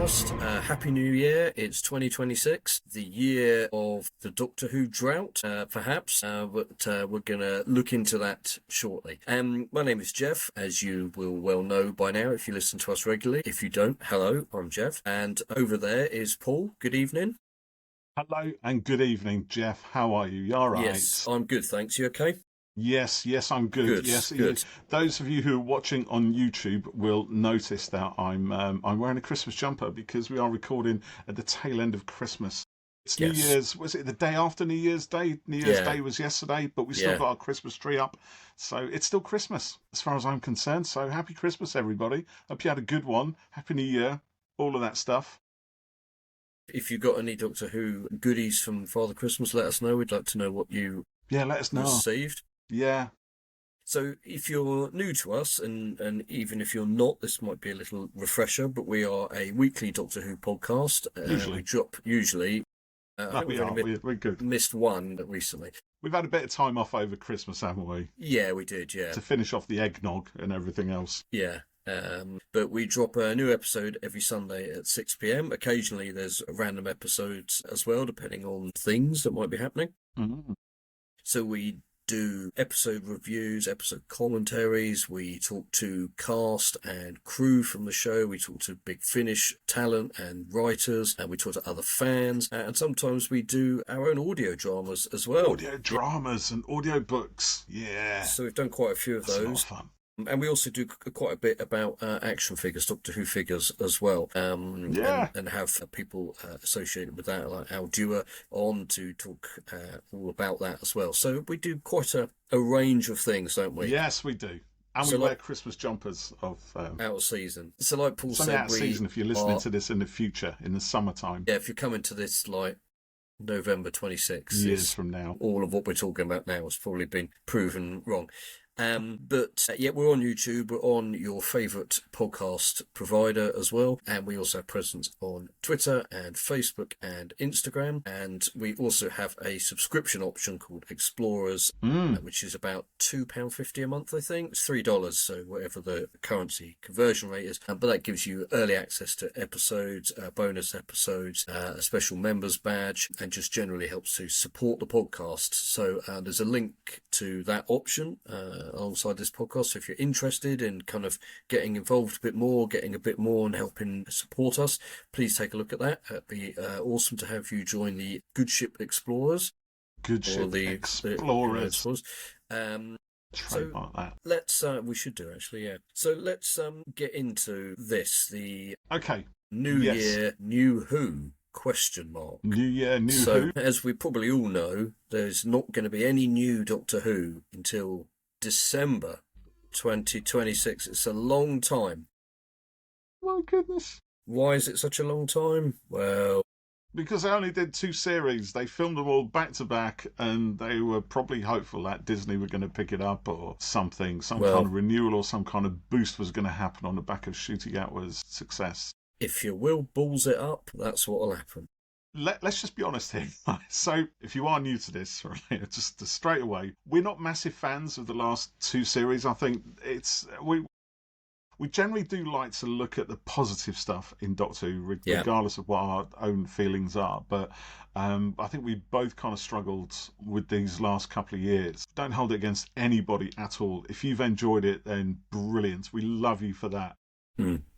podcast. Happy New Year. It's 2026, the year of the Doctor Who Drought, perhaps, but we're going to look into that shortly. My name is Jeff, as you will well know by now if you listen to us regularly. If you don't, hello, I'm Jeff. And over there is Paul. Good evening. Hello and good evening, Jeff. How are you? You all right? Yes, I'm good, thanks. You okay? Yes, I'm good. Good, Yes, good. those of you who are watching on YouTube will notice that I'm wearing a Christmas jumper because we are recording at the tail end of Christmas. It's New Yes. Year's. Was it the day after New Year's Day? New Year's Day was yesterday, but we still got our Christmas tree up, so it's still Christmas as far as I'm concerned. So happy Christmas, everybody. Hope you had a good one. Happy New Year. All of that stuff. If you got any Doctor Who goodies from Father Christmas, let us know. We'd like to know what you let us know. Received. Yeah. So if you're new to us, and even if you're not, this might be a little refresher, but we are a weekly Doctor Who podcast. Usually. We drop usually. We're good. Missed one recently. We've had a bit of time off over Christmas, haven't we? Yeah, we did, yeah. To finish off the eggnog and everything else. Yeah. But we drop a new episode every Sunday at 6 p.m. Occasionally there's random episodes as well, depending on things that might be happening. Mm-hmm. So we do episode reviews, episode commentaries, we talk to cast and crew from the show, we talk to Big Finish talent and writers, and we talk to other fans, and sometimes we do our own audio dramas as well. Audio dramas and audio books, yeah. So we've done quite a few of those. That's a lot of fun. And we also do quite a bit about action figures, Doctor Who figures as well. And have people associated with that, like Al Dewar, on to talk all about that as well. So we do quite a range of things, don't we? Yes, we do. And we wear Christmas jumpers of... out of season. So like Paul said... out of season if you're listening to this in the future, in the summertime. Yeah, if you're coming to this like November 26th... Years from now. All of what we're talking about now has probably been proven wrong. But we're on YouTube, we're on your favourite podcast provider as well, and we also have presence on Twitter and Facebook and Instagram, and we also have a subscription option called Explorers, which is about £2.50 a month, I think. It's $3, so whatever the currency conversion rate is, but that gives you early access to episodes, bonus episodes, a special members badge, and just generally helps to support the podcast. So there's a link to that option alongside this podcast. So if you're interested in kind of getting involved a bit more and helping support us, please take a look at that. It'd be awesome to have you join the Good Ship Explorers. Explorers. So that. Let's we should do actually, yeah. So let's get into this. The New Year, New Who? ? New Year, New Who. So, as we probably all know, there's not going to be any new Doctor Who until December 2026. It's a long time. My goodness. Why is it such a long time? Well, because they only did 2 series. They filmed them all back to back, and they were probably hopeful that Disney were going to pick it up or something. Some kind of renewal or some kind of boost was going to happen on the back of Shooting Outwards' success. If your will balls it up, that's what will happen. Let's just be honest here. So, if you are new to this, right, just straight away, we're not massive fans of the last 2 series. I think we generally do like to look at the positive stuff in Doctor Who, regardless of what our own feelings are. But I think we both kind of struggled with these last couple of years. Don't hold it against anybody at all. If you've enjoyed it, then brilliant. We love you for that.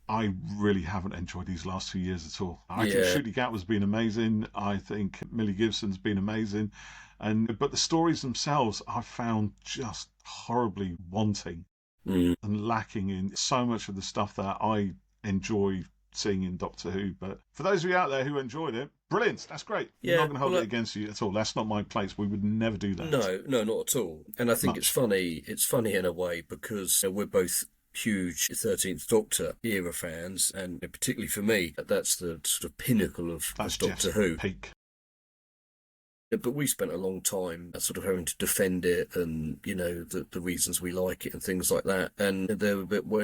I really haven't enjoyed these last 2 years at all. I think Shooting Out has been amazing. I think Millie Gibson's been amazing. But the stories themselves I found just horribly wanting and lacking in so much of the stuff that I enjoy seeing in Doctor Who. But for those of you out there who enjoyed it, brilliant. That's great. I'm not going to hold it against you at all. That's not my place. We would never do that. No, not at all. And I think it's funny. It's funny in a way because we're both huge 13th Doctor era fans, and particularly for me, that's the sort of pinnacle of Doctor Who. Peak. But we spent a long time sort of having to defend it and, you know, the reasons we like it and things like that. And there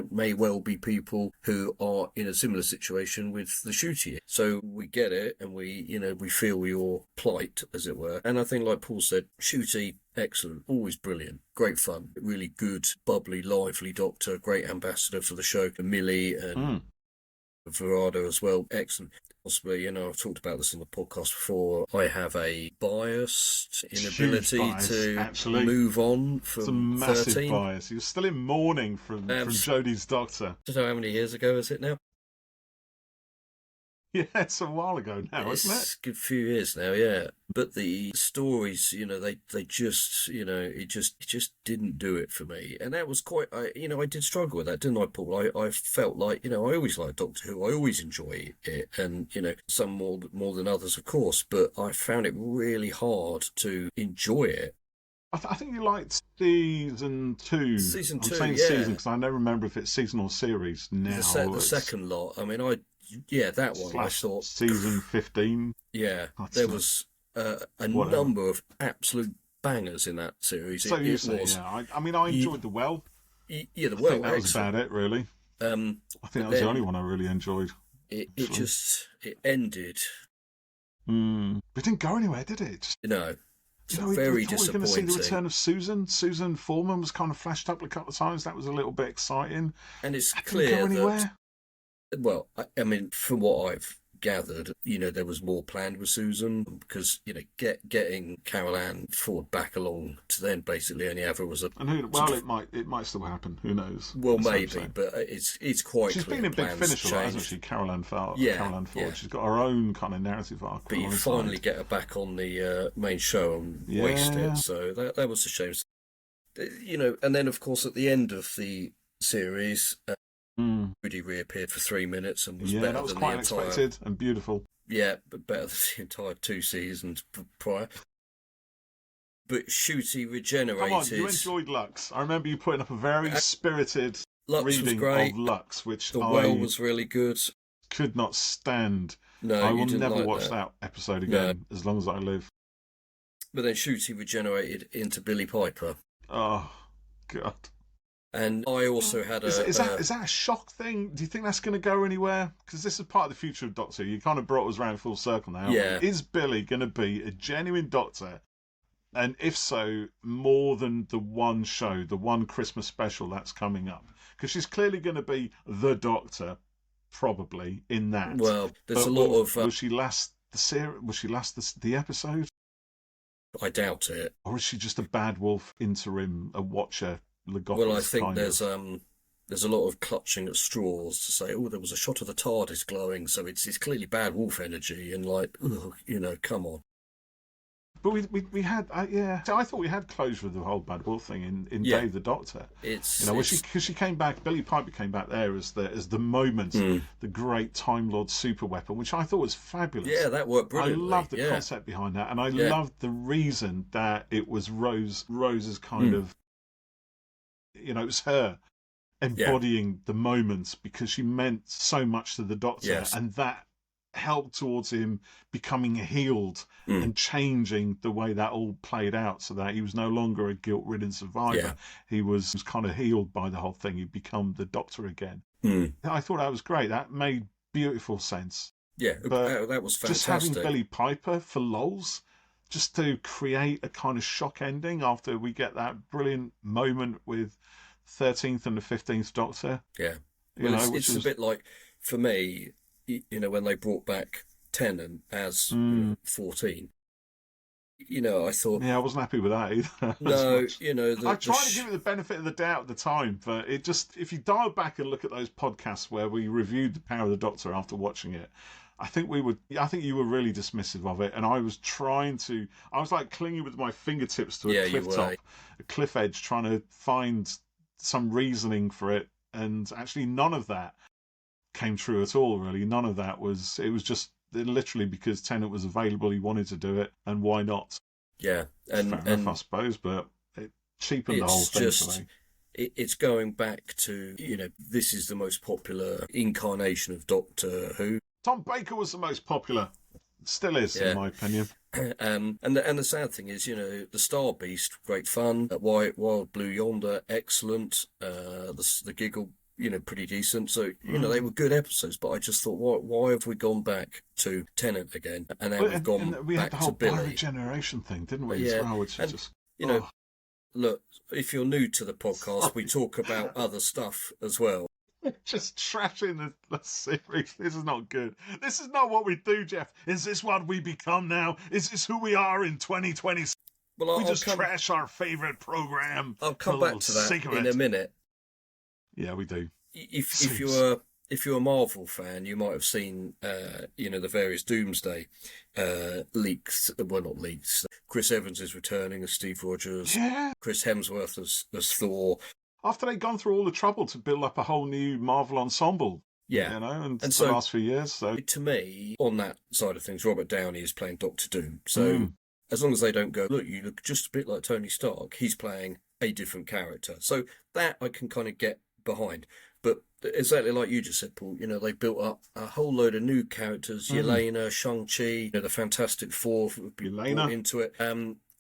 may well be people who are in a similar situation with the Shooty. So we get it and we feel your plight, as it were. And I think, like Paul said, Shooty, excellent, always brilliant, great fun, really good, bubbly, lively Doctor, great ambassador for the show, Millie and Verada as well, excellent. Possibly, I've talked about this on the podcast before. I have a biased Huge inability bias, to actually. move on It's a from massive 13. bias. You're still in mourning from Jodie's Doctor. I don't know how many years ago is it now? Yeah, it's a while ago now, isn't it? It's a good few years now, yeah. But the stories, they just, it just didn't do it for me. And that was quite, I did struggle with that, didn't I, Paul? I felt like, I always liked Doctor Who. I always enjoy it. And, some more than others, of course. But I found it really hard to enjoy it. I think you liked season 2. Season 2, I'm saying yeah. season because I never remember if it's season or series now. The second lot, I mean, that one, I thought... Season 15. Yeah, there was whatever. Number of absolute bangers in that series. So you say, yeah. I mean, I enjoyed The Well. Yeah, The I Well, think that was excellent. about it, really. I think that was the only one I really enjoyed. It ended. It didn't go anywhere, did it? No. We Very thought we were going to see the return of Susan. Susan Foreman was kind of flashed up a couple of times. That was a little bit exciting. And it's That clear didn't go anywhere. Well, I mean, from what I've gathered, there was more planned with Susan because, getting Carol Ann Ford back along to then basically only ever was a... And it might still happen. Who knows? Well, maybe, but it's quite She's been in Big Finish, hasn't she? Carol Ann Ford. Yeah. She's got her own kind of narrative arc. But you finally get her back on the main show and waste it. So that was a shame. And then, of course, at the end of the series... Rudy reappeared for 3 minutes and was better that was than quite the entire... unexpected and beautiful. Yeah, but better than the entire 2 seasons prior. But Shooty regenerated... Come on, you enjoyed Lux. I remember you putting up a very spirited reading of Lux, which The Well was really good. Could not stand. No, I will you never like watch that episode again as long as I live. But then Shooty regenerated into Billy Piper. Oh, God. And I also had Is that a shock thing? Do you think that's going to go anywhere? Because this is part of the future of Doctor. You kind of brought us around full circle now. Yeah. Is Billy going to be a genuine Doctor? And if so, more than the one show, the one Christmas special that's coming up? Because she's clearly going to be the Doctor, probably, in that. Well, there's a lot of... Will she last the series? Will she last the episode? I doubt it. Or is she just a bad wolf interim, a watcher? Well, I think there's a lot of clutching at straws to say, there was a shot of the TARDIS glowing, so it's clearly bad wolf energy, and come on. But we had, So I thought we had closure with the whole bad wolf thing in Dave the Doctor. Because she came back, Billy Piper came back there as the moment, the great Time Lord super weapon, which I thought was fabulous. Yeah, that worked brilliantly. I loved the concept behind that, and I loved the reason that it was Rose's kind of. It was her embodying the moments because she meant so much to the Doctor, and that helped towards him becoming healed and changing the way that all played out, so that he was no longer a guilt-ridden survivor. He was kind of healed by the whole thing. He'd become the Doctor again. I thought that was great. That made beautiful sense. Yeah, but that was fantastic. Just having Billy Piper for lols, just to create a kind of shock ending after we get that brilliant moment with 13th and the 15th Doctor. Yeah. Well, it's a bit like, for me, when they brought back Tennant as 14, I thought... Yeah, I wasn't happy with that either. No, I tried to give it the benefit of the doubt at the time, but it just... If you dial back and look at those podcasts where we reviewed The Power of the Doctor after watching it, I think you were really dismissive of it, and I was like clinging with my fingertips to a cliff top, a cliff edge, trying to find some reasoning for it, and actually none of that came true at all, really. None of that was... It was just literally because Tennant was available, he wanted to do it, and why not? Yeah. Fair enough, I suppose, but it cheapened the whole thing for me. It's going back to, this is the most popular incarnation of Doctor Who. Tom Baker was the most popular. Still is, in my opinion. And the sad thing is, the Star Beast, great fun. Wild Blue Yonder, excellent. The Giggle, pretty decent. So, they were good episodes, but I just thought, why have we gone back to Tennant again? And now we've gone we back had the whole to Billy. Regeneration thing, didn't we, as well? Which is just... Look, if you're new to the podcast, we talk about other stuff as well. Just trashing the series. This is not good. This is not what we do, Jeff. Is this what we become now? Is this who we are in 2020? Well, We just trash our favourite programme. I'll come back to that in a minute. Yeah, we do. If you're a Marvel fan, you might have seen the various Doomsday leaks. Well, not leaks. Chris Evans is returning as Steve Rogers. Yeah. Chris Hemsworth as Thor. After they'd gone through all the trouble to build up a whole new Marvel ensemble. Yeah. And the last few years. So to me, on that side of things, Robert Downey is playing Doctor Doom. So as long as they don't go, look, you look just a bit like Tony Stark, he's playing a different character. So that I can kind of get behind. But exactly like you just said, Paul, they built up a whole load of new characters, Yelena, Shang-Chi, the Fantastic Four would be brought into it.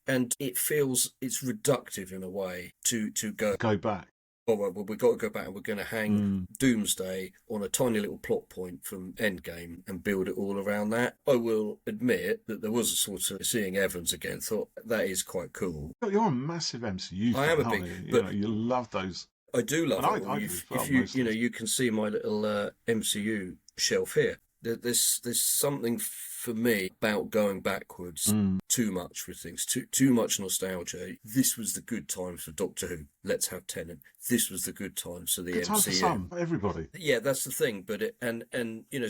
And it feels it's reductive in a way to go back. Oh, well, we've got to go back and we're going to hang Doomsday on a tiny little plot point from Endgame and build it all around that. I will admit that there was a sort of seeing Evans again, thought that is quite cool. You're a massive MCU fan, I am a big, but you love those. I do love it. If you can see my little MCU shelf here. There's something for me about going backwards too much with things, too much nostalgia. This was the good times for Doctor Who. Let's have Tennant. This was the good times for the MCU. Time for some, everybody. Yeah, that's the thing. But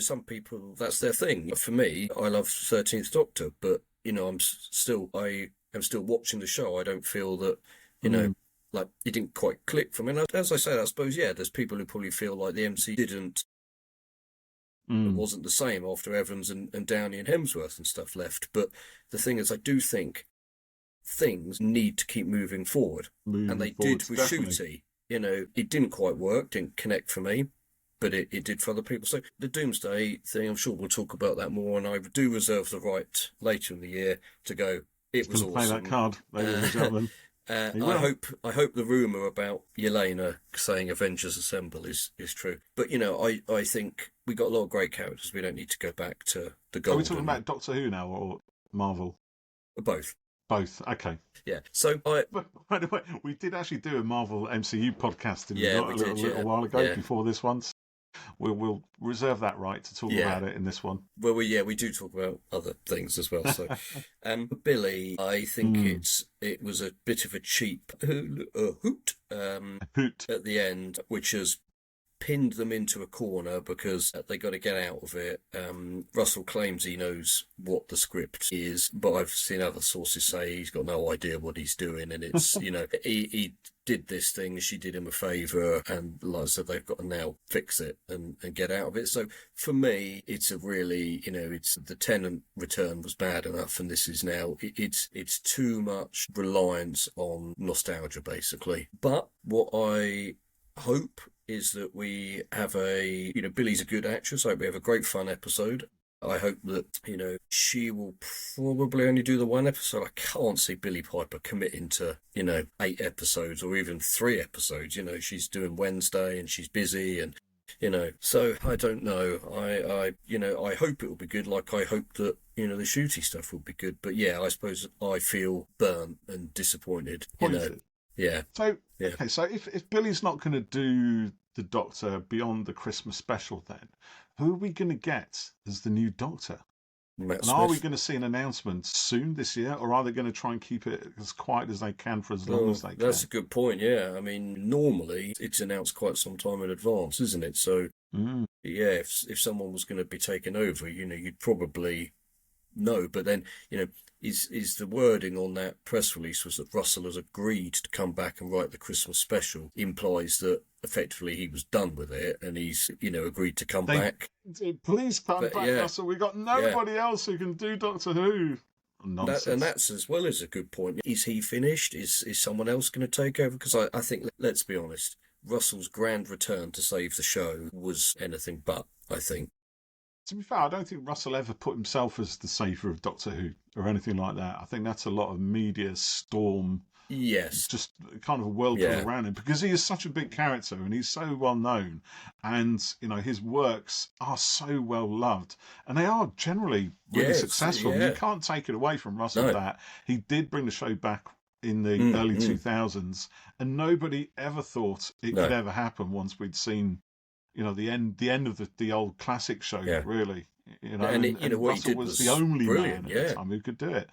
some people, that's their thing. For me, I love 13th Doctor, but I'm still watching the show. I don't feel that like it didn't quite click for me. And as I said, I suppose there's people who probably feel like the MCU didn't. It wasn't the same after Evans and Downey and Hemsworth and stuff left. But the thing is, I do think things need to keep moving forward. And they did with Shooty. It didn't quite work, didn't connect for me, but it did for other people. So the Doomsday thing, I'm sure we'll talk about that more. And I do reserve the right later in the year to go, it was awesome. Play that card, ladies and gentlemen. I hope the rumour about Yelena saying Avengers Assemble is true. But I think we got a lot of great characters. We don't need to go back to the golden. Are we talking about Doctor Who now or Marvel? Both. Both. Okay. Yeah. So by the way, we did actually do a Marvel MCU podcast a little while ago before this one. So we'll reserve that right to talk about it in this one. Well, we do talk about other things as well. So, Billy, I think it was a bit of a cheap hoot at the end, which has pinned them into a corner because they got to get out of it. Russell claims he knows what the script is, but I've seen other sources say he's got no idea what he's doing, and it's he did this thing, she did him a favour, and like I said, they've got to now fix it and get out of it. So for me, it's a really, it's the Tennant return was bad enough, and this is now, it's too much reliance on nostalgia, basically. But what I hope is that we have Billy's a good actress. I hope we have a great fun episode. I hope that, she will probably only do the one episode. I can't see Billie Piper committing to, 8 episodes or even 3 episodes. She's doing Wednesday and she's busy and, so I don't know. I hope it will be good. Like I hope that, the Shooty stuff will be good. But yeah, I suppose I feel burnt and disappointed, Yeah. So, okay, so if Billy's not going to do the Doctor beyond the Christmas special, then who are we going to get as the new Doctor? Matt and Smith. Are we going to see an announcement soon this year, or are they going to try and keep it as quiet as they can for as long as they can? That's a good point, yeah. I mean, normally it's announced quite some time in advance, isn't it? So, yeah, if someone was going to be taken over, you'd probably know. But then, is the wording on that press release was that Russell has agreed to come back and write the Christmas special, implies that effectively he was done with it and he's, agreed to come back. Please come back, Russell. We've got nobody else who can do Doctor Who. Nonsense. And that's as well as a good point. Is he finished? Is someone else going to take over? Because I think, let's be honest, Russell's grand return to save the show was anything but, I think. To be fair, I don't think Russell ever put himself as the saviour of Doctor Who or anything like that. I think that's a lot of media storm. Yes. Just kind of a whirlpool around him because he is such a big character and he's so well known. And, his works are so well loved. And they are generally really successful. Yeah. You can't take it away from Russell that he did bring the show back in the early 2000s. And nobody ever thought it could ever happen once we'd seen the end of the old classic show, Yeah. really. And And what he Russell did was the was only brilliant. man at the Yeah. time who could do it,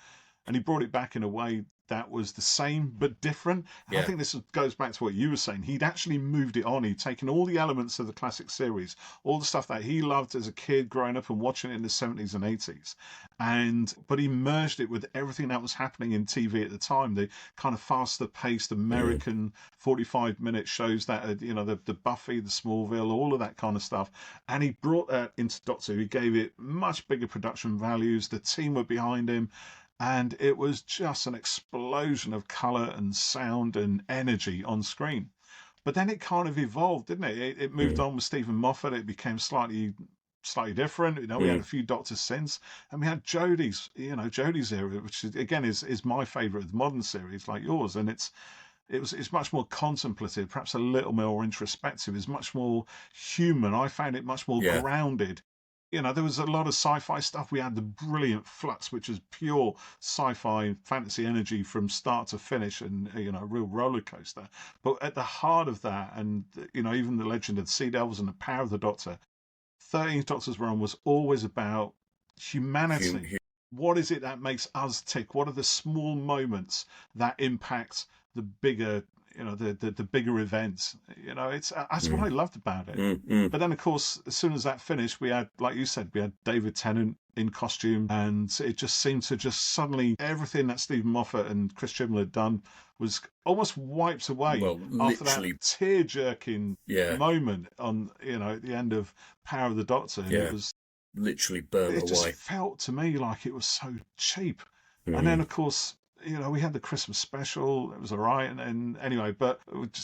and he brought it back in a way that was the same but different. And I Yeah. think this goes back to what you were saying. He'd actually moved it on. He'd taken all the elements of the classic series, all the stuff that he loved as a kid growing up and watching it in the 70s and 80s, but he merged it with everything that was happening in TV at the time. The kind of faster paced American 45-minute shows that the Buffy, the Smallville, all of that kind of stuff. And he brought that into Doctor Who. He gave it much bigger production values. The team were behind him, and it was just an explosion of colour and sound and energy on screen. But then it kind of evolved, didn't it? It moved Mm. on with Stephen Moffat. It became slightly different. We had a Mm. few Doctors since, and we had Jodie's era, which again is my favourite of the modern series, like yours. And it's much more contemplative, perhaps a little more introspective. It's much more human. I found it much more Yeah. grounded. There was a lot of sci-fi stuff. We had the brilliant Flux, which is pure sci-fi fantasy energy from start to finish, and a real roller coaster. But at the heart of that, and even the Legend of the Sea Devils and the Power of the Doctor, 13th Doctor's run was always about Hum, humanity. hum, What is it that makes us tick? What are the small moments that impact the bigger, the bigger events? It's that's what I loved about it. mm. But then, of course, as soon as that finished, we had, like you said, we had David Tennant in costume, and it just seemed to just suddenly everything that Stephen Moffat and Chris Chibnall had done was almost wiped away Well, after that literally. tear-jerking Yeah. moment on, at the end of Power of the Doctor, and Yeah. Literally burnt it just away. felt to me like it was so cheap. And then, Mm. of course, we had the Christmas special. It was all right. And anyway, but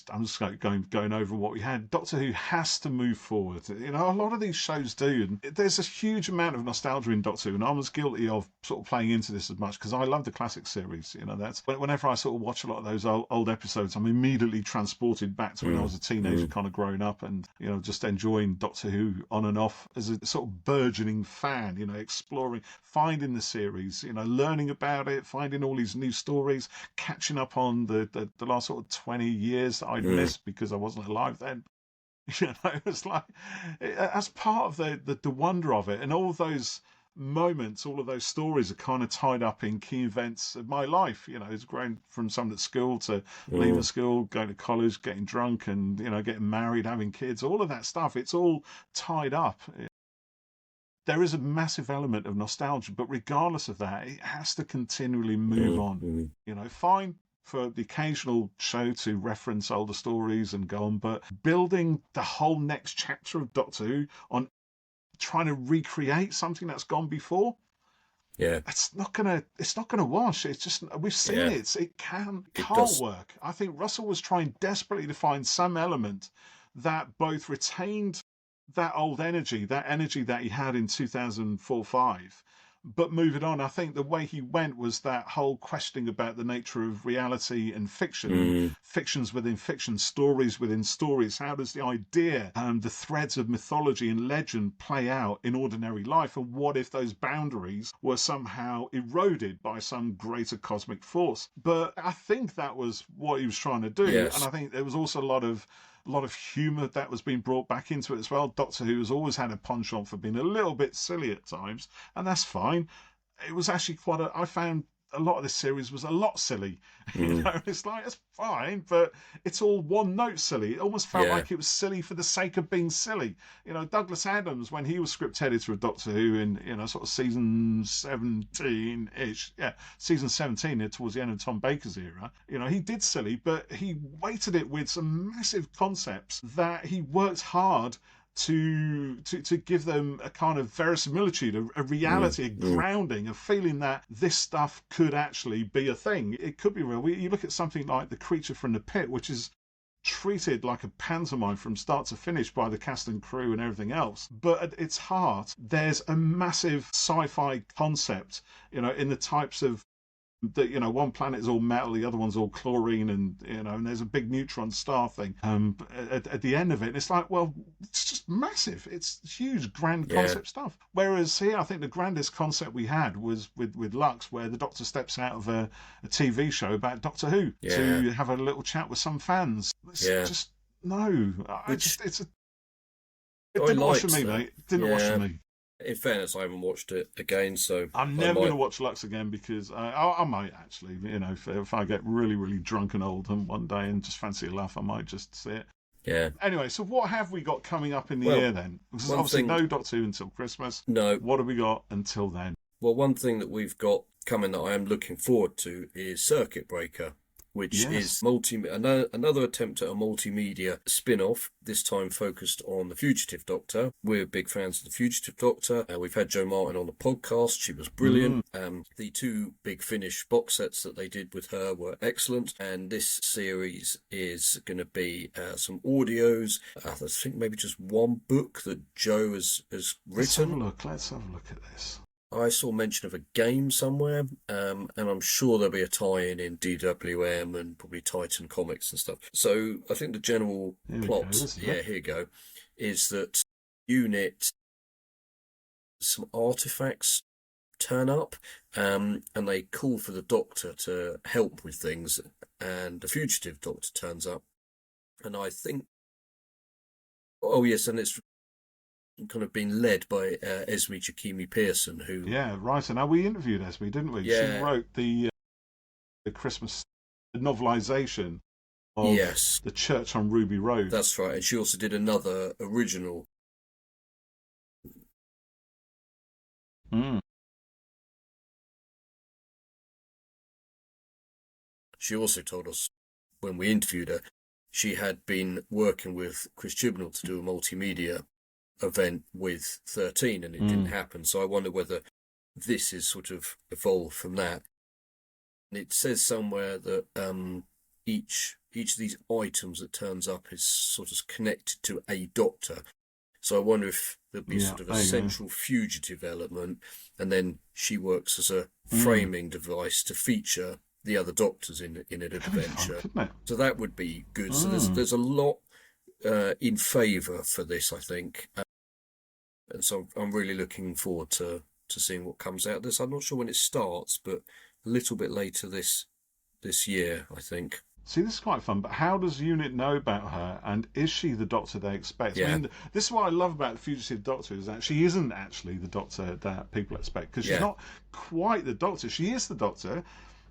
I'm just going over what we had. Doctor Who has to move forward. A lot of these shows do. And there's a huge amount of nostalgia in Doctor Who, and I was guilty of sort of playing into this as much because I love the classic series. That's whenever I sort of watch a lot of those old episodes, I'm immediately transported back to when I was a teenager, kind of growing up, and just enjoying Doctor Who on and off as a sort of burgeoning fan. Exploring, finding the series, learning about it, finding all these new stories, catching up on the last sort of 20 years that I'd missed because I wasn't alive then. It was like, as part of the wonder of it, and all those moments, all of those stories are kind of tied up in key events of my life. It's grown from someone at school to leaving school, going to college, getting drunk, and getting married, having kids, all of that stuff. It's all tied up. There is a massive element of nostalgia, but regardless of that, it has to continually move on. Fine for the occasional show to reference older stories and go on, but building the whole next chapter of Doctor Who on trying to recreate something that's gone before, Yeah. it's not gonna wash. It's just, we've seen Yeah. it can't does. work. I think Russell was trying desperately to find some element that both retained that old energy, that he had in 2004-5, but move it on. I think the way he went was that whole questioning about the nature of reality and fiction, and fictions within fiction, stories within stories. How does the idea and the threads of mythology and legend play out in ordinary life? And what if those boundaries were somehow eroded by some greater cosmic force? But I think that was what he was trying to do. Yes. And I think there was also a lot of humour that was being brought back into it as well. Doctor Who has always had a penchant for being a little bit silly at times, and that's fine. It was actually I found a lot of this series was a lot silly. It's like, it's fine, but it's all one note silly. It almost felt like it was silly for the sake of being silly. Douglas Adams, when he was script editor of Doctor Who in sort of season 17-ish, season 17 towards the end of Tom Baker's era, he did silly, but he weighted it with some massive concepts that he worked hard to give them a kind of verisimilitude, a reality, a grounding, a feeling that this stuff could actually be a thing. It could be real. You look at something like The Creature from the Pit, which is treated like a pantomime from start to finish by the cast and crew and everything else. But at its heart, there's a massive sci-fi concept, in the types of that, one planet is all metal, the other one's all chlorine, and and there's a big neutron star thing at the end of it, and it's like, well, it's just massive. It's huge, grand concept stuff. Whereas here, I think the grandest concept we had was with Lux, where the Doctor steps out of a TV show about Doctor Who to have a little chat with some fans. It's just no. It I didn't wash liked for me, that. mate. It didn't wash for me. In fairness, I haven't watched it again, so I'm I never going might. to watch Lux again because I might actually, if I get really, really drunk and old and one day and just fancy a laugh, I might just see it. Yeah. Anyway, so what have we got coming up in the Well, year then? Because one obviously thing. no Doctor Who until Christmas. No. What have we got until then? Well, one thing that we've got coming that I am looking forward to is Circuit Breaker, which is another attempt at a multimedia spin-off, this time focused on the Fugitive Doctor. We're big fans of the Fugitive Doctor. We've had Jo Martin on the podcast. She was brilliant. The two Big Finish box sets that they did with her were excellent. And this series is going to be some audios. I think maybe just one book that Jo has written. Let's have a look at this. I saw mention of a game somewhere, and I'm sure there'll be a tie-in in DWM and probably Titan Comics and stuff. So I think the general plot, here you go, is that unit, some artifacts turn up, and they call for the Doctor to help with things, and the Fugitive Doctor turns up, and I think, oh yes, and it's kind of been led by Esme Chakimi Pearson, who... Yeah, right. And now we interviewed Esme, didn't we? Yeah. She wrote the Christmas novelisation of The Church on Ruby Road. That's right. And she also did another original. She also told us when we interviewed her, she had been working with Chris Chibnall to do a multimedia event with 13 and it didn't happen. So I wonder whether this is sort of evolved from that. And it says somewhere that each of these items that turns up is sort of connected to a Doctor. So I wonder if there'll be sort of a central fugitive element, and then she works as a framing device to feature the other Doctors in an adventure. So that would be good. So there's a lot in favour for this, I think. And so I'm really looking forward to seeing what comes out of this. I'm not sure when it starts, but a little bit later this year, I think. See, this is quite fun, but how does Unit know about her, and is she the Doctor they expect? Yeah. I mean, this is what I love about the Fugitive Doctor, is that she isn't actually the Doctor that people expect, because she's not quite the Doctor. She is the Doctor,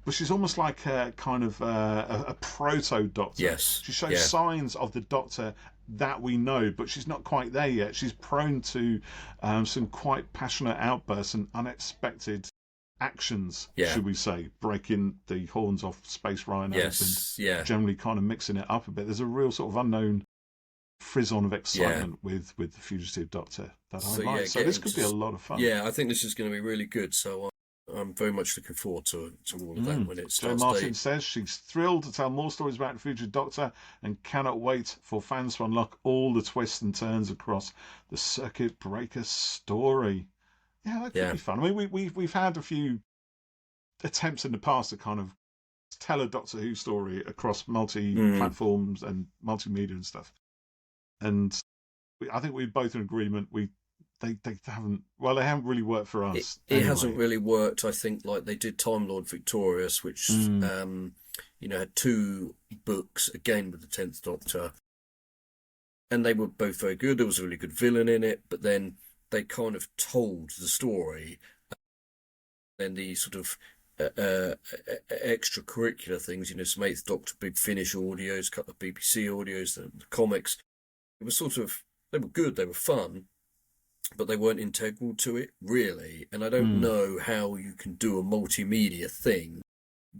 but she's almost like a kind of a proto-Doctor. Yes. She shows signs of the Doctor that we know, but she's not quite there yet. She's prone to some quite passionate outbursts and unexpected actions, should we say, breaking the horns off space rhinos and generally kind of mixing it up a bit. There's a real sort of unknown frizz-on of excitement with the Fugitive Doctor that I like. So this could be a lot of fun. Yeah, I think this is going to be really good. So I'm very much looking forward to all of that when it starts. Jo Martin says she's thrilled to tell more stories about the Fugitive Doctor and cannot wait for fans to unlock all the twists and turns across the Circuit Breaker story. Yeah, that could be fun. I mean, we've had a few attempts in the past to kind of tell a Doctor Who story across multi-platforms and multimedia and stuff. And I think we're both in agreement. They haven't really worked for us. It hasn't really worked. I think like they did Time Lord Victorious, which had two books again with the 10th Doctor, and they were both very good. There was a really good villain in it, but then they kind of told the story. Then the sort of extracurricular things, some 8th Doctor Big Finish audios, a couple of BBC audios, the comics. It was they were good, they were fun, but they weren't integral to it, really. And I don't know how you can do a multimedia thing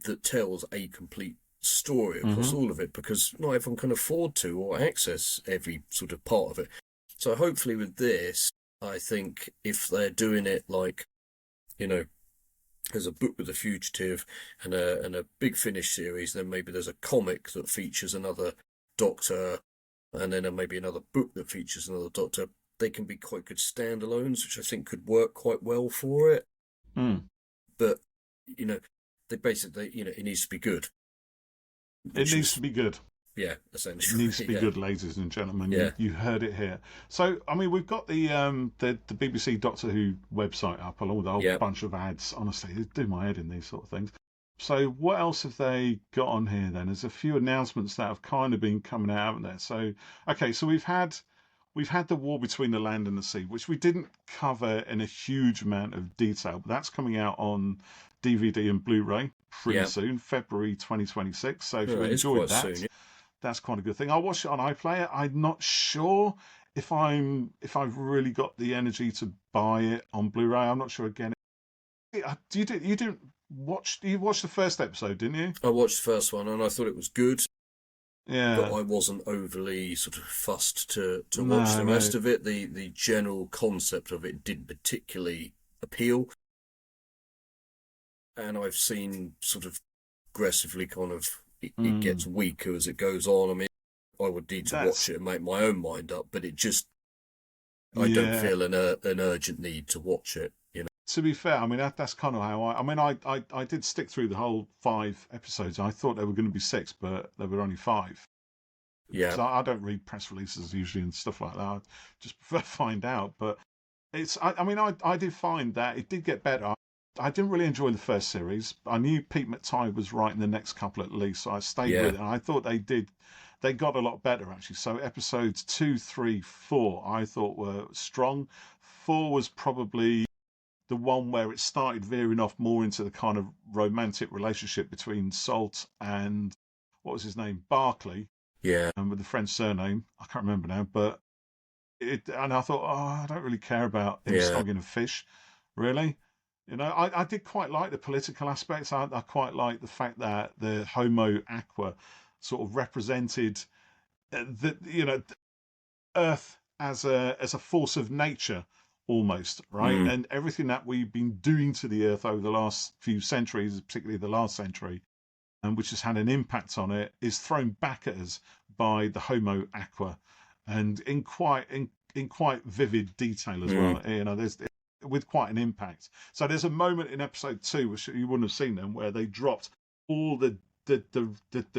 that tells a complete story across all of it, because not everyone can afford to or access every sort of part of it. So hopefully with this, I think if they're doing it like, there's a book with a Fugitive and a Big Finish series, then maybe there's a comic that features another Doctor, and then maybe another book that features another Doctor. They can be quite good standalones, which I think could work quite well for it. But, they basically, it needs to be good. It needs to be good. Yeah, essentially. It needs to be good, ladies and gentlemen. Yeah. You heard it here. So, I mean, we've got the BBC Doctor Who website up along with a whole bunch of ads. Honestly, they do my head in these sort of things. So what else have they got on here then? There's a few announcements that have kind of been coming out, haven't there? So, okay, so we've had we've had the war between the land and the sea, which we didn't cover in a huge amount of detail, but that's coming out on DVD and Blu-ray pretty soon, February 2026. So if you enjoyed that, that's quite a good thing. I'll watch it on iPlayer. I'm not sure if I've really got the energy to buy it on Blu-ray. I'm not sure again. You watched the first episode, didn't you? I watched the first one and I thought it was good. Yeah. But I wasn't overly sort of fussed to watch the rest of it. The general concept of it didn't particularly appeal. And I've seen sort of progressively kind of it gets weaker as it goes on. I mean, I would need to watch it and make my own mind up, but it just I don't feel an urgent need to watch it. To be fair, I mean that's kind of how I did stick through the whole 5 episodes. I thought there were going to be 6, but there were only 5. Yeah, so I don't read press releases usually and stuff like that. I just prefer to find out. But I did find that it did get better. I didn't really enjoy the first series. I knew Pete McTighe was writing the next couple at least, so I stayed with it. And I thought they got a lot better actually. So episodes 2, 3, 4, I thought were strong. 4 was probably the one where it started veering off more into the kind of romantic relationship between Salt and what was his name, Barclay. Yeah. And with the French surname, I can't remember now, but and I thought, I don't really care about him snogging a fish, really. I did quite like the political aspects. I quite like the fact that the Homo Aqua sort of represented Earth as a force of nature almost, right? And everything that we've been doing to the Earth over the last few centuries, particularly the last century, and which has had an impact on it, is thrown back at us by the Homo Aqua, and in quite vivid detail as well. There's with quite an impact. So there's a moment in episode 2, which you wouldn't have seen them, where they dropped all the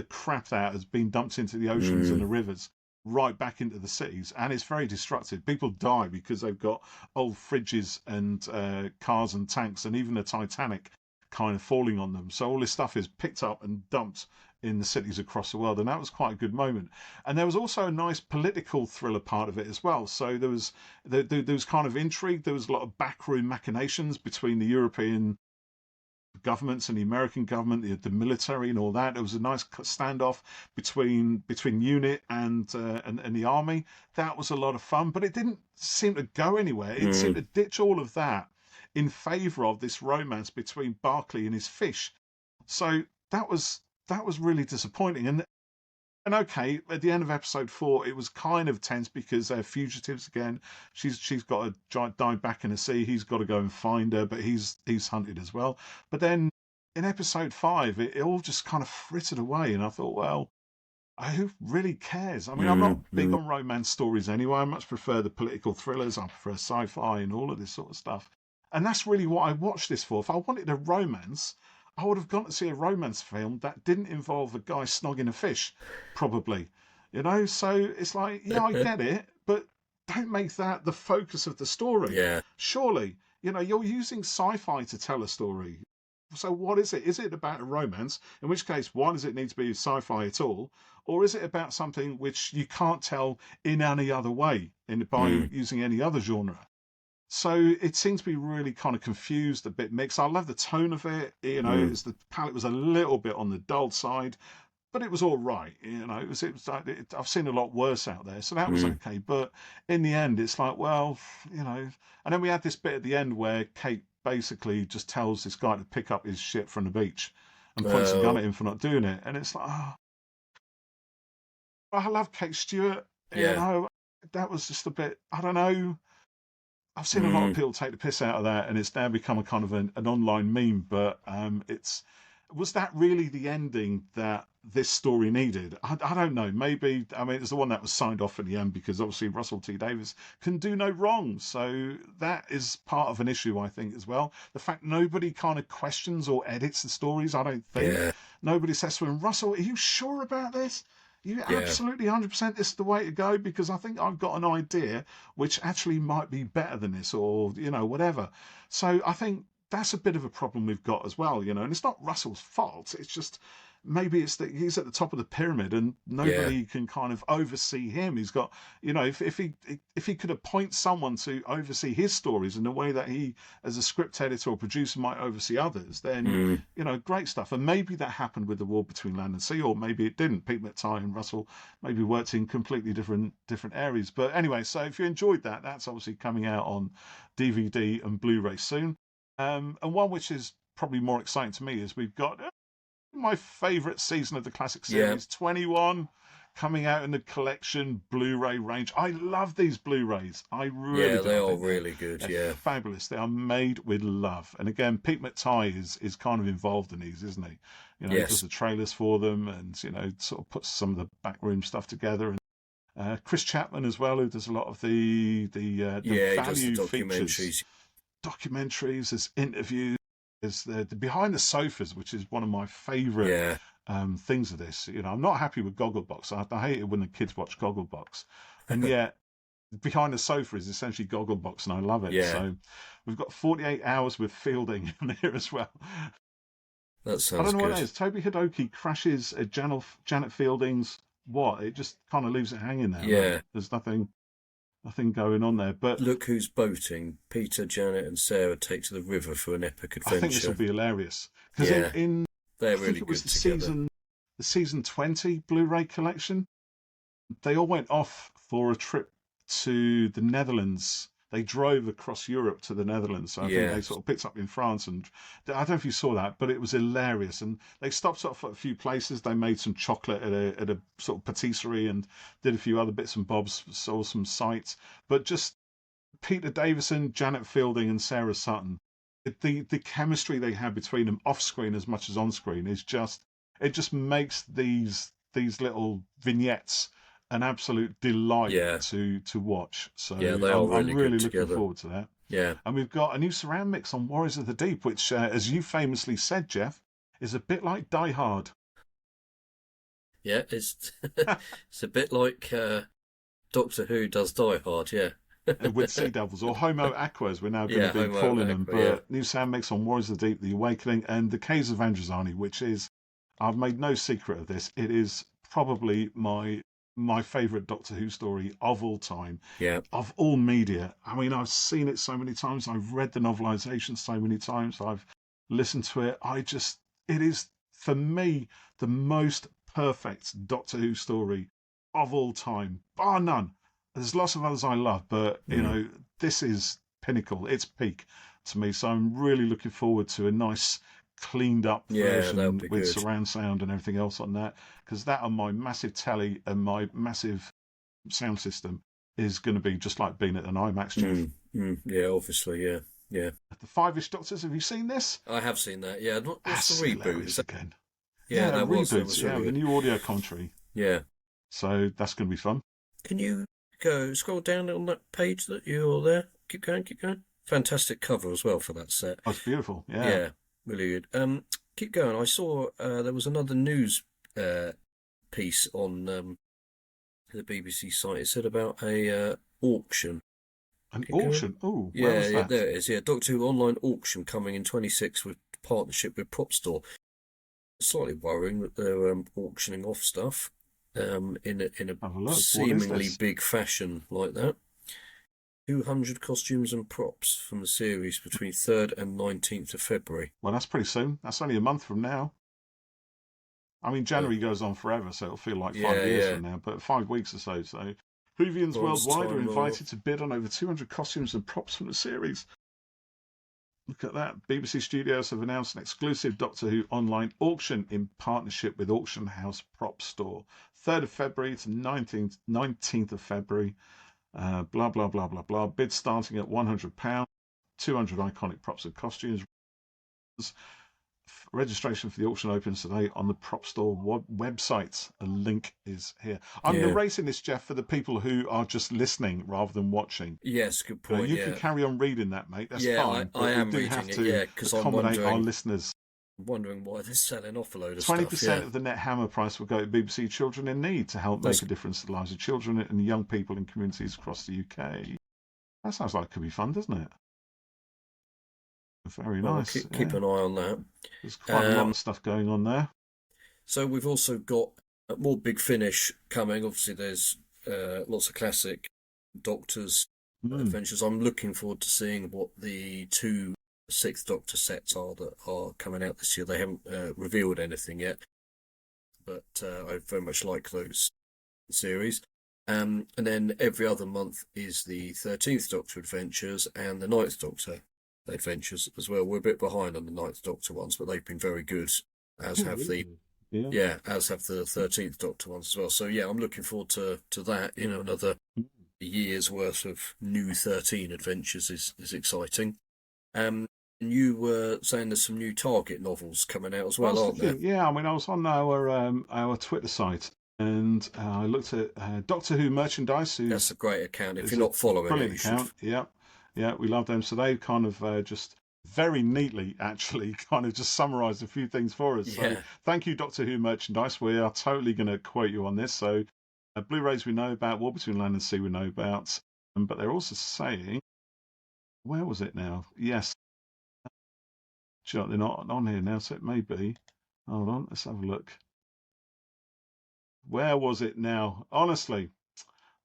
crap that has been dumped into the oceans and the rivers right back into the cities, and it's very destructive. People die because they've got old fridges and cars and tanks, and even the Titanic kind of falling on them. So all this stuff is picked up and dumped in the cities across the world, and that was quite a good moment. And there was also a nice political thriller part of it as well. So there was kind of intrigue. There was a lot of backroom machinations between the European governments and the American government, the military and all that. There was a nice standoff between UNIT and the army. That was a lot of fun, but it didn't seem to go anywhere. It seemed to ditch all of that in favour of this romance between Barclay and his fish. So that was really disappointing. And okay, at the end of episode 4, it was kind of tense because they're fugitives again. She's got to dive back in the sea. He's got to go and find her, but he's hunted as well. But then in episode 5, it all just kind of frittered away, and I thought, well, who really cares? I mean, I'm not big on romance stories anyway. I much prefer the political thrillers. I prefer sci-fi and all of this sort of stuff. And that's really what I watched this for. If I wanted a romance, I would have gone to see a romance film that didn't involve a guy snogging a fish, probably. So it's like, I get it, but don't make that the focus of the story. Yeah. Surely, you're using sci-fi to tell a story. So what is it? Is it about a romance? In which case, why does it need to be sci-fi at all? Or is it about something which you can't tell in any other way by using any other genre? So it seems to be really kind of confused, a bit mixed. I love the tone of it. The palette was a little bit on the dull side, but it was all right. I've seen a lot worse out there, so that was okay. But in the end, it's like, well, And then we had this bit at the end where Kate basically just tells this guy to pick up his shit from the beach and points a gun at him for not doing it. And it's like, I love Kate Stewart. That was just a bit, I don't know. I've seen a lot of people take the piss out of that, and it's now become a kind of an online meme. But was that really the ending that this story needed? I don't know. Maybe, it's the one that was signed off at the end because obviously Russell T Davies can do no wrong. So that is part of an issue, I think, as well. The fact nobody kind of questions or edits the stories, I don't think. Yeah. Nobody says to him, Russell, are you sure about this? You absolutely 100% this is the way to go, because I think I've got an idea which actually might be better than this, or whatever. So I think that's a bit of a problem we've got as well, and it's not Russell's fault. It's just maybe it's that he's at the top of the pyramid and nobody can kind of oversee him. He's got, if he could appoint someone to oversee his stories in the way that he, as a script editor or producer, might oversee others, then great stuff. And maybe that happened with The War Between Land and Sea, or maybe it didn't. Pete McTighe and Russell maybe worked in completely different areas. But anyway, so if you enjoyed that, that's obviously coming out on DVD and Blu-ray soon. And one which is probably more exciting to me is we've got my favourite season of the classic series, 21, coming out in the collection Blu-ray range. I love these Blu-rays. I really do. They are really good. They're fabulous. They are made with love. And again, Pete McTighe is kind of involved in these, isn't he? He does the trailers for them, and sort of puts some of the backroom stuff together. And Chris Chapman as well, who does a lot of the value features, documentaries, there's interviews. Is the Behind the Sofas, which is one of my favourite things of this. I'm not happy with Gogglebox. I hate it when the kids watch Gogglebox, and yet Behind the Sofa is essentially Gogglebox, and I love it. So we've got 48 hours with Fielding in there as well. That sounds good. I don't know what it is. Toby Hidoki crashes at Janet Fielding's what? It just kind of leaves it hanging there. Yeah. Right? There's nothing going on there. But Look Who's Boating. Peter, Janet and Sarah take to the river for an epic adventure. I think this will be hilarious. Because they're really it was good together. The season 20 Blu-ray collection. They all went off for a trip to the Netherlands. They drove across Europe to the Netherlands. So I think they sort of picked up in France. And I don't know if you saw that, but it was hilarious. And they stopped off at a few places. They made some chocolate at a sort of patisserie and did a few other bits and bobs, saw some sights. But just Peter Davison, Janet Fielding and Sarah Sutton, the chemistry they have between them off screen as much as on screen is it just makes these little vignettes an absolute delight to watch. So I'm really looking forward to that. Yeah. And we've got a new surround mix on Warriors of the Deep, which, as you famously said, Jeff, is a bit like Die Hard. Yeah, it's a bit like Doctor Who does Die Hard, with Sea Devils, or Homo Aqua, as we're now going to be calling them. But new sound mix on Warriors of the Deep, The Awakening, and The Caves of Androzani, which is, I've made no secret of this, it is probably my favourite Doctor Who story of all time, of all media. I mean, I've seen it so many times. I've read the novelisations so many times. I've listened to it. It is, for me, the most perfect Doctor Who story of all time, bar none. There's lots of others I love, but, this is pinnacle. It's peak to me. So I'm really looking forward to a nice cleaned up version with surround sound and everything else on that, because that on my massive telly and my massive sound system is going to be just like being at an IMAX, Jeff. Yeah, obviously, yeah. The Five-ish Doctors, have you seen this? I have seen that, yeah. What's the reboot? Again. Yeah, that reboots, was really the new audio commentary. Yeah. So that's going to be fun. Can you scroll down on that page that you're there? Keep going. Fantastic cover as well for that set. Oh, it's beautiful, Yeah, really good. Keep going. I saw there was another news piece on the BBC site. It said about a auction. An auction? Oh, yeah, there it is. Yeah, Doctor Who online auction coming in 26 with partnership with Prop Store. Slightly worrying that they're auctioning off stuff in a seemingly big fashion like that. 200 costumes and props from the series between 3rd and 19th of February. Well, that's pretty soon. That's only a month from now. I mean, January goes on forever, so it'll feel like 5 years from now, but 5 weeks or so. So, Whovians worldwide are invited to bid on over 200 costumes and props from the series. Look at that. BBC Studios have announced an exclusive Doctor Who online auction in partnership with auction house Prop Store. 3rd of February to 19th of February. Blah, blah, blah, blah, blah. Bid starting at £100. 200 iconic props and costumes. Registration for the auction opens today on the Prop Store website. A link is here. I'm narrating this, Jeff, for the people who are just listening rather than watching. Yes, good point. You can carry on reading that, mate. That's fine. I am reading it, because I'm wondering, our listeners. I'm wondering why they're selling off a load of 20% stuff. 20% of the net hammer price will go to BBC Children in Need to help make a difference to the lives of children and young people in communities across the UK. That sounds like it could be fun, doesn't it? Very nice. Keep an eye on that. There's quite a lot of stuff going on there. So we've also got more Big Finish coming. Obviously, there's lots of classic Doctors adventures. I'm looking forward to seeing what the two Sixth Doctor sets are that are coming out this year. They haven't revealed anything yet, but I very much like those series. And then every other month is the 13th Doctor adventures and the Ninth Doctor adventures as well. We're a bit behind on the Ninth Doctor ones, but they've been very good, as have the as have the 13th Doctor ones as well. So yeah, I'm looking forward to that. Another year's worth of new 13 adventures is exciting. And you were saying there's some new Target novels coming out as well, aren't there? Yeah, I mean, I was on our Twitter site and I looked at Doctor Who merchandise. That's a great account. If you're not following it, you account. should. Yeah, we love them. So they kind of just very neatly, actually, kind of just summarised a few things for us. Yeah. So thank you, Doctor Who merchandise. We are totally going to quote you on this. So Blu-rays we know about, War Between Land and Sea we know about, but they're also saying, where was it now? Yes, they're not on here now, so it may be. Hold on, let's have a look. Where was it now? Honestly,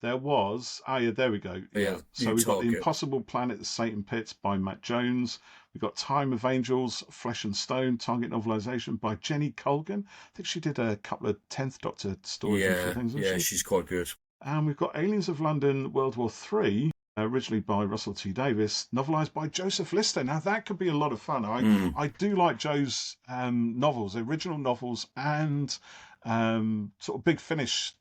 there was. Yeah, there we go. Yeah. So we've got The Impossible Planet, The Satan Pit by Matt Jones. We've got Time of Angels, Flesh and Stone, Target novelisation by Jenny Colgan. I think she did a couple of 10th Doctor stories and things. Yeah, she's quite good. And we've got Aliens of London, World War III, originally by Russell T Davies, novelised by Joseph Lister. Now, that could be a lot of fun. I do like Joe's novels, original novels, and sort of Big Finish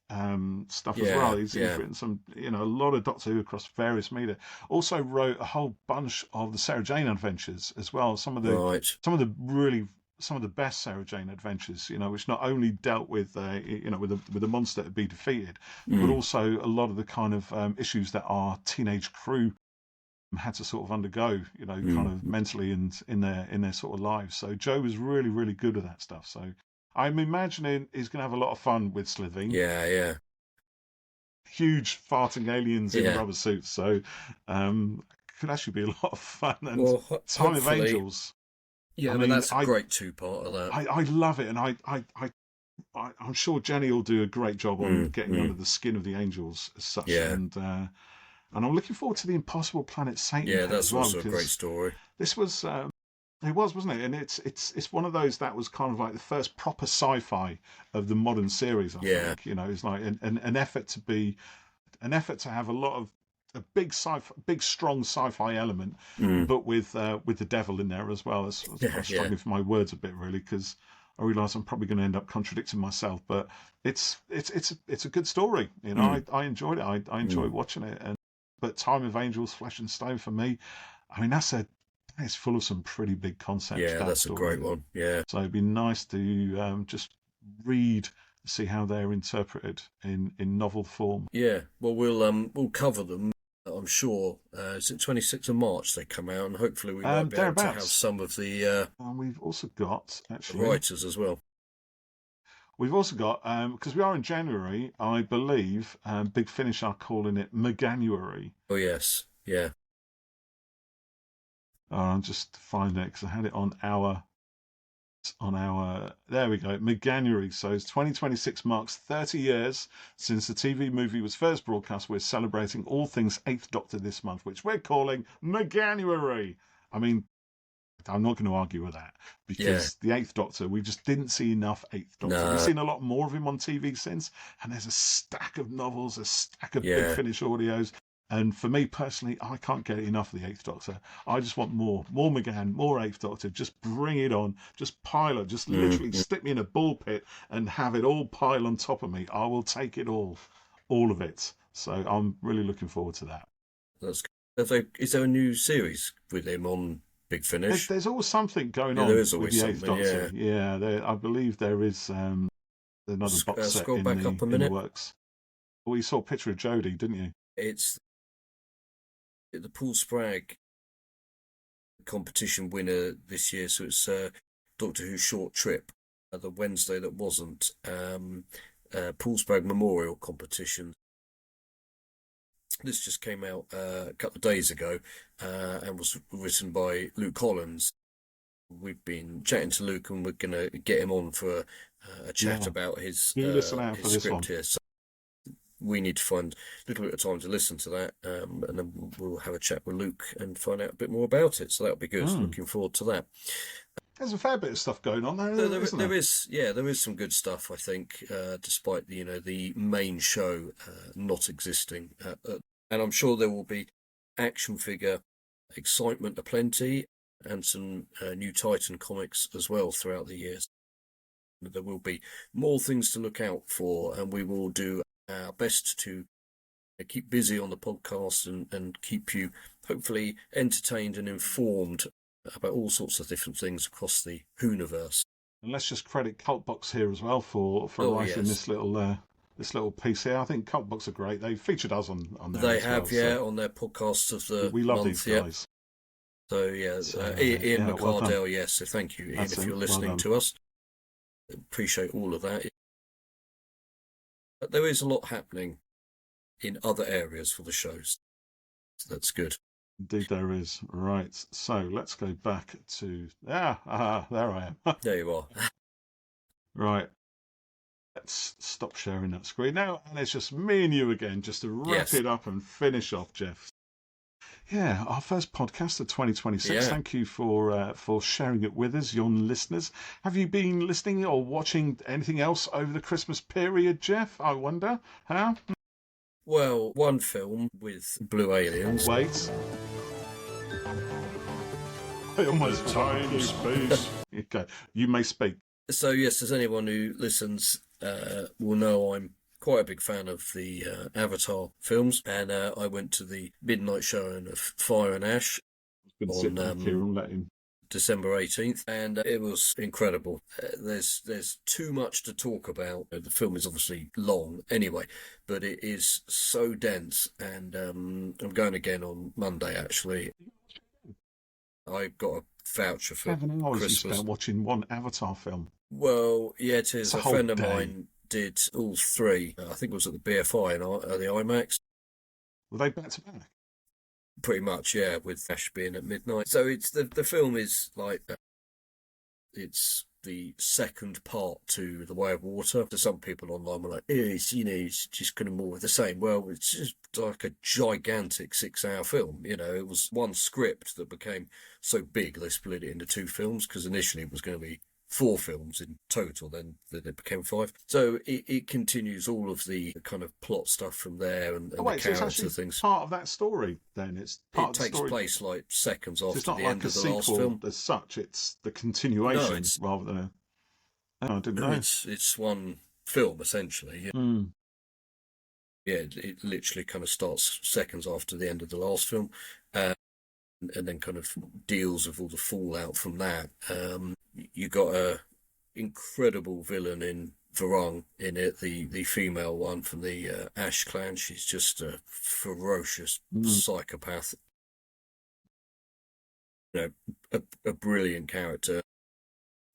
stuff as well. He's written some, a lot of Doctor Who across various media. Also wrote a whole bunch of the Sarah Jane adventures as well. Some of the best Sarah Jane adventures, which not only dealt with with a monster to be defeated, but also a lot of the kind of issues that our teenage crew had to sort of undergo, kind of mentally and in their sort of lives. So Joe was really, really good at that stuff. So I'm imagining he's going to have a lot of fun with Slitheen. Yeah. Huge farting aliens in rubber suits. So could actually be a lot of fun. And Time of Angels. Yeah, I mean that's a great two-part of that. I love it, and I'm sure Jenny will do a great job on getting under the skin of the angels as such. Yeah. And I'm looking forward to The Impossible Planet Satan. Yeah, that's also a great story. This was wasn't it? And it's one of those that was kind of like the first proper sci-fi of the modern series. I think it's like an effort to have a lot of a big strong sci-fi element, but with the devil in there as well. I'm struggling for my words a bit really, because I realise I'm probably going to end up contradicting myself. But it's a good story. I enjoyed it. I enjoyed watching it. But Time of Angels, Flesh and Stone for me, I mean it's full of some pretty big concepts. Yeah, that's a great one. Yeah. So it'd be nice to just read, see how they're interpreted in novel form. Yeah. Well, we'll cover them. I'm sure. Is it 26th of March they come out, and hopefully we might be able to have some of the. And we've also got writers as well. We've also got because we are in January, I believe. Big Finish are calling it Meganuary. Oh yes, yeah. I'm just finding it because I had it on our. There we go, Meganuary. So 2026 marks 30 years since the TV movie was first broadcast. We're celebrating all things 8th Doctor this month, which we're calling Meganuary. I mean, I'm not going to argue with that, because the 8th Doctor, we just didn't see enough 8th Doctor. No. We've seen a lot more of him on TV since, and there's a stack of novels, a stack of Big Finish audios. And for me personally, I can't get enough of the 8th Doctor. I just want more McGann, more 8th Doctor. Just bring it on. Just pile it. Just literally stick me in a bull pit and have it all pile on top of me. I will take it all of it. So I'm really looking forward to that. That's good. Is there a new series with him on Big Finish? There's always something going on there is always with the 8th Doctor. Yeah, I believe there is another box set in the works. Well, you saw a picture of Jodie, didn't you? It's the Paul Spragg competition winner this year, so it's Doctor Who Short Trip, the Wednesday that wasn't, Paul Spragg Memorial Competition. This just came out a couple of days ago and was written by Luke Collins. we've been chatting to Luke, and we're going to get him on for a chat about his listen out his for this script one. here. So we need to find a little bit of time to listen to that, and then we'll have a chat with Luke and find out a bit more about it. So that'll be good. Looking forward to that. There's a fair bit of stuff going on there, isn't there? There is some good stuff, I think, despite the main show not existing. And I'm sure there will be action figure excitement aplenty and some new Titan comics as well throughout the years. There will be more things to look out for, and we will do our best to keep busy on the podcast and keep you hopefully entertained and informed about all sorts of different things across the Whoniverse. And let's just credit Cultbox here as well for writing this little piece here. I think Cultbox are great. They featured us on there. They have, on their podcasts of the we love month, these guys. So Ian McCardell, well yes. So thank you, Ian, That's if you're listening to us. Appreciate all of that. But there is a lot happening in other areas for the shows. So that's good. Indeed there is. Right, so let's go back to... there I am. There you are. Right. Let's stop sharing that screen now, and it's just me and you again, just to wrap it up and finish off, Jeff. Yeah, our first podcast of 2026. Yeah. Thank you for sharing it with us, your listeners. Have you been listening or watching anything else over the Christmas period, Jeff? I wonder. Huh? Well, one film with blue aliens. Wait. I almost time space. Okay, you may speak. So yes, as anyone who listens will know, I'm quite a big fan of the Avatar films, and I went to the midnight showing of Fire and Ash on December 18th, and it was incredible. There's too much to talk about. The film is obviously long anyway, but it is so dense, and I'm going again on Monday, actually. I got a voucher for 7 hours Christmas. You spent watching one Avatar film. Well, yeah, it is. A friend of mine did all three. I think it was at the BFI and the IMAX. Were they back to back? Pretty much, yeah, with Ash being at midnight. So it's the film is like it's the second part to The Way of Water. So some people online were like, it's just kind of more of the same. Well, it's just like a gigantic 6-hour film. It was one script that became so big they split it into 2 films, because initially it was going to be 4 films in total, then it became 5. So it continues all of the kind of plot stuff from there and the character things. Part of that story, then it takes place like seconds after the end of the last film. It's not like a sequel as such; it's the continuation rather than I didn't know. It's one film essentially. Yeah. Yeah, it literally kind of starts seconds after the end of the last film, and then kind of deals with all the fallout from that. You got a incredible villain in Varung in it, the female one from the Ash clan. She's just a ferocious psychopath. A brilliant character.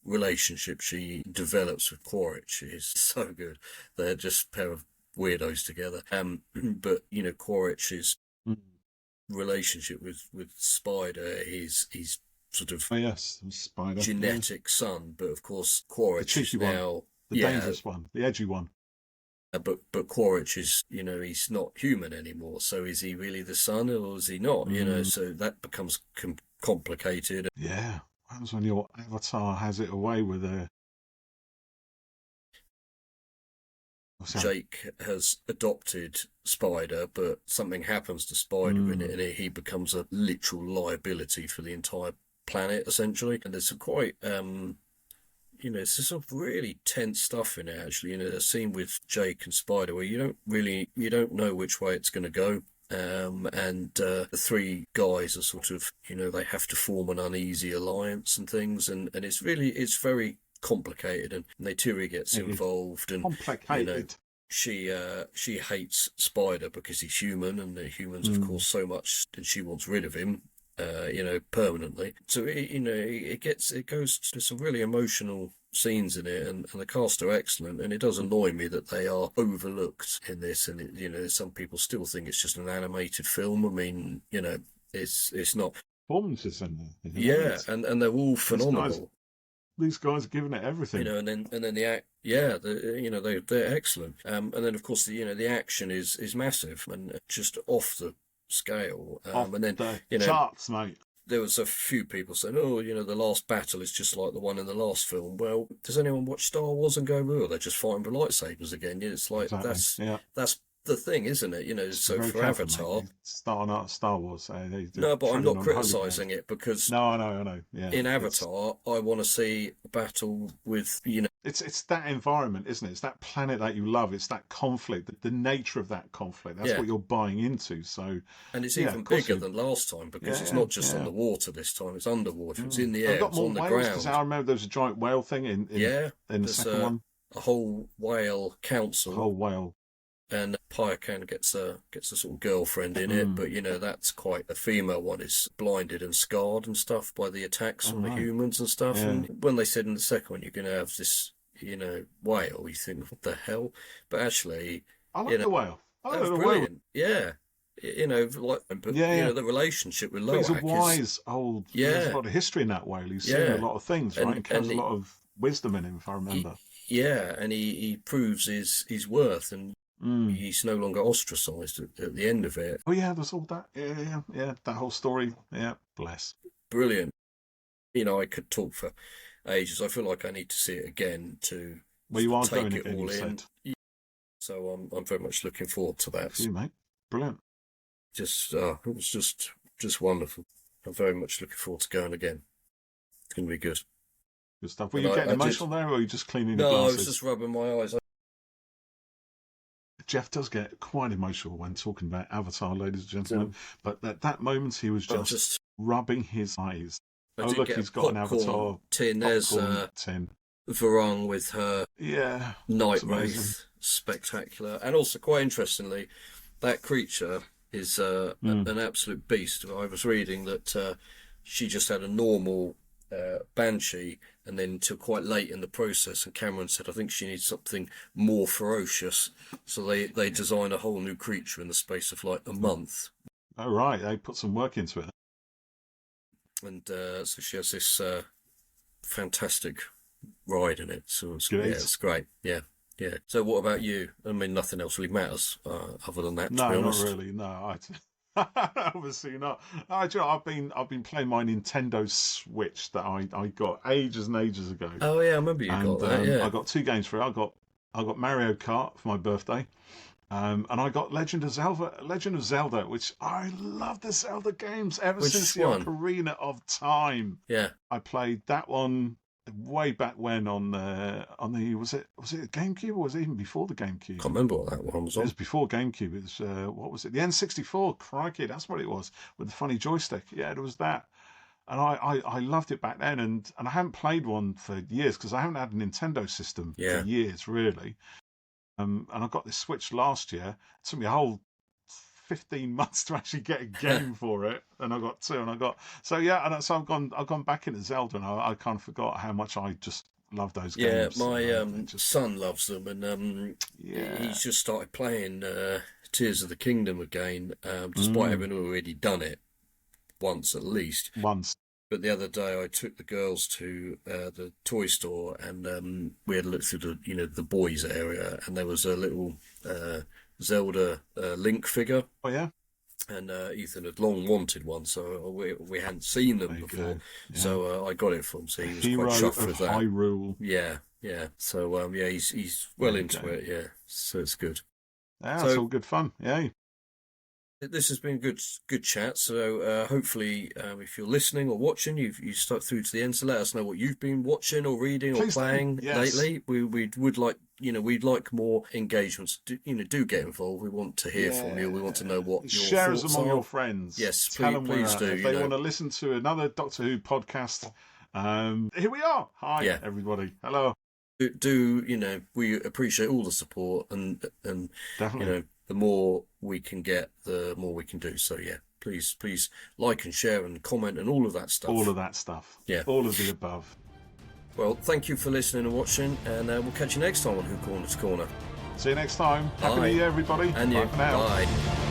Relationship she develops with Quaritch is so good. They're just a pair of weirdos together. But Quaritch's relationship with Spider, he's sort of Spider genetic son, but of course Quaritch is now the dangerous one, the edgy one. But Quaritch is, he's not human anymore. So is he really the son, or is he not? So that becomes complicated. Yeah, what happens when your avatar has it away with a... Jake has adopted Spider, but something happens to Spider in it, and he becomes a literal liability for the entire planet, essentially. And there's some quite, there's some really tense stuff in it, actually. The scene with Jake and Spider where you don't know which way it's going to go. And the 3 guys are sort of, they have to form an uneasy alliance and things, and it's very complicated, and Neytiri gets involved, and complicated. She hates Spider because he's human, and the humans of course so much, and she wants rid of him permanently. So it goes to some really emotional scenes in it, and the cast are excellent, and it does annoy me that they are overlooked in this, and some people still think it's just an animated film. I mean, it's not. performances in there. Yeah, and they're all phenomenal. These guys are giving it everything. You know, and then the act, yeah, they're excellent. And then of course the action is massive and just off the scale. Off and then the charts, mate. There was a few people saying, "Oh, the last battle is just like the one in the last film." Well, does anyone watch Star Wars and go, "Oh, they're just fighting with lightsabers again"? It's like that's the thing, isn't it? So for Avatar, Star Wars. No, but I'm not criticising it because I know. Yeah, in Avatar, I want to see a battle with It's that environment, isn't it? It's that planet that you love. It's that conflict, the nature of that conflict. That's what you're buying into. So, and it's even bigger than last time because it's not just on the water this time; it's underwater. It's in the air. It's on the ground. I remember there was a giant whale thing in the second one. A whole whale council. A whole whale. And Pyakan gets a sort of girlfriend in it, but that's quite a female one. Is blinded and scarred and stuff by the attacks on the humans and stuff. Yeah. And when they said in the second one you're going to have this, whale, you think, what the hell? But actually, I like the whale. That was brilliant. Yeah. The relationship with Loak. He's a wise old. There's a lot of history in that whale. He's seen a lot of things, right? And carries a lot of wisdom in him, if I remember. And he proves his worth and. He's no longer ostracised at the end of it. Oh yeah, there's all that. Yeah. That whole story. Yeah, bless. Brilliant. I could talk for ages. I feel like I need to see it again to take it all in. So I'm very much looking forward to that. See you, mate. Brilliant. It was just wonderful. I'm very much looking forward to going again. It's going to be good. Good stuff. Were you getting emotional there, or were you just cleaning the glasses? No, I was just rubbing my eyes. Jeff does get quite emotional when talking about Avatar, ladies and gentlemen. But at that moment, he was just rubbing his eyes. Oh, look, he's got an Avatar tin. There's tin. Varung with her night wraith. Spectacular. And also, quite interestingly, that creature is an absolute beast. I was reading that she just had a normal banshee, and then until quite late in the process, and Cameron said, I think she needs something more ferocious. So they designed a whole new creature in the space of like a month. Oh, right. They put some work into it. And so she has this fantastic ride in it. So it's great. Yeah. So what about you? I mean, nothing else really matters other than that, to be honest. No, not really. No, obviously not. I've been playing my Nintendo Switch that I got ages and ages ago. Oh yeah, I remember you got that. Yeah, I got 2 games for it. I got Mario Kart for my birthday, and I got Legend of Zelda, which I love the Zelda games ever since the Ocarina of Time. Yeah, I played that one way back when on the was it a GameCube, or was it even before the GameCube? Can't remember what that one was on. It was before GameCube. It was what was it? The N64. Crikey, that's what it was, with the funny joystick. Yeah, it was that. And I loved it back then, and I haven't played one for years because I haven't had a Nintendo system for years, really. And I got this Switch last year. It took me a whole 15 months to actually get a game for it, and I got 2, and I've gone back into Zelda, and I kind of forgot how much I just love those games. Yeah, my son loves them, and he's just started playing Tears of the Kingdom again, despite having already done it once at least. But the other day I took the girls to the toy store, and we had a look through the boys area, and there was a little Zelda Link figure. Oh yeah. And Ethan had long wanted one, so we hadn't seen them before. Yeah. So I got it for him. So he was Hero quite chuffed with that. Hyrule. Yeah. So he's well into it. Yeah. So it's good. Yeah, it's all good fun. Yeah. This has been good chat. So hopefully, if you're listening or watching, you stuck through to the end. So let us know what you've been watching or reading or playing lately. We would like we'd like more engagements. Do get involved. We want to hear from you. We want to know what your share thoughts us among are. your friends. Yes, please do. If they want to listen to another Doctor Who podcast, here we are. Hi, everybody. Hello. We appreciate all the support, and definitely. The more we can get, the more we can do. So please like and share and comment and all of that stuff. All of that stuff. Yeah. All of the above. Well, thank you for listening and watching, and we'll catch you next time on Who Corner to Corner. See you next time. Happy New Year, everybody. And you. Bye for now. Bye.